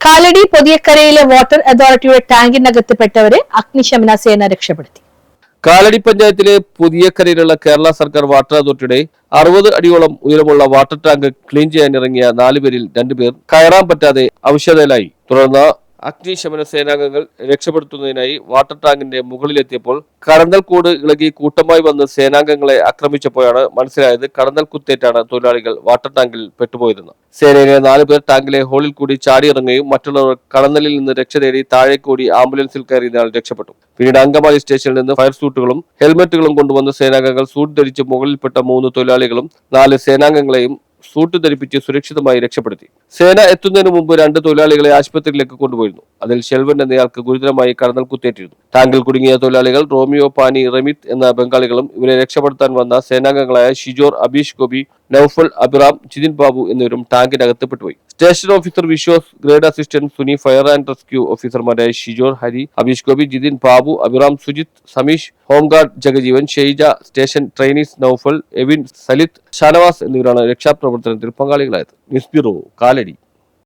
Kalady പൊതിയക്കരയിലെ water അതോറിറ്റിയുടെ ടാങ്കിനകത്ത് അഗ്നിശമന സേന രക്ഷപ്പെടുത്തി. കാലടി പഞ്ചായത്തിലെ പുതിയക്കരയിലുള്ള കേരള സർക്കാർ വാട്ടർ അതോറിറ്റിയുടെ 60 അടിയോളം ഉയരമുള്ള വാട്ടർ ടാങ്ക് ക്ലീൻ ചെയ്യാനിറങ്ങിയ 4 പേരിൽ 2 പേർ കയറാൻ പറ്റാതെ അവശതയിലായി. തുടർന്ന് അഗ്നിശമന സേനാംഗങ്ങൾ രക്ഷപ്പെടുത്തുന്നതിനായി വാട്ടർ ടാങ്കിന്റെ മുകളിലെത്തിയപ്പോൾ കടന്നൽ കൂട് ഇളകി കൂട്ടമായി വന്ന് സേനാംഗങ്ങളെ ആക്രമിച്ചപ്പോഴാണ് മനസ്സിലായത് കടന്നൽ കുത്തേറ്റാണ് തൊഴിലാളികൾ വാട്ടർ ടാങ്കിൽ പെട്ടുപോയതെന്ന്. സേനയിലെ 4 പേർ ടാങ്കിലെ ഹോളിൽ കൂടി ചാടിയിറങ്ങുകയും മറ്റുള്ളവർ കടന്നലിൽ നിന്ന് രക്ഷ തേടി താഴെ കൂടി ആംബുലൻസിൽ കയറിയതിനാൽ രക്ഷപ്പെട്ടു. പിന്നീട് അങ്കമാലി സ്റ്റേഷനിൽ നിന്ന് ഫയർ സൂട്ടുകളും ഹെൽമറ്റുകളും കൊണ്ടുവന്ന് സേനാംഗങ്ങൾ സൂട്ട് ധരിച്ച് മുകളിൽപ്പെട്ട 3 തൊഴിലാളികളും 4 സേനാംഗങ്ങളെയും സൂട്ട് ധരിപ്പിച്ച് സുരക്ഷിതമായി രക്ഷപ്പെടുത്തി. സേന എത്തുന്നതിന് മുമ്പ് 2 തൊഴിലാളികളെ ആശുപത്രിയിലേക്ക് കൊണ്ടുപോയിരുന്നു. അതിൽ ഷെൽവൻ എന്നയാൾക്ക് ഗുരുതരമായി കടന്നൽ കുത്തേറ്റിരുന്നു. ടാങ്കിൽ കുടുങ്ങിയ തൊഴിലാളികൾ റോമിയോ, പാനി, റമിത് എന്ന ബംഗാളികളും ഇവരെ രക്ഷപ്പെടുത്താൻ വന്ന സേനാംഗങ്ങളായ ഷിജോർ, അബീഷ് ഗോപി, നൌഫൽ, അബിറാം, ജിതിൻ ബാബു എന്നിവരും ടാങ്കിനകത്ത് പെട്ടുപോയി. Station officer Vishwas, grade assistant Suni, fire and rescue ഓഫീസർമാരായ Shijor, Hari, Abeesh Gopi, Jithin Babu, Abhiram, Sujith, Sameesh, home guard Jagajeevan, Sheija, station trainees Noufal, Evin, Salith, Shanavas എന്നിവരാണ് രക്ഷാപ്രവർത്തനത്തിൽ പങ്കാളികളായത്. News bureau, Kalady.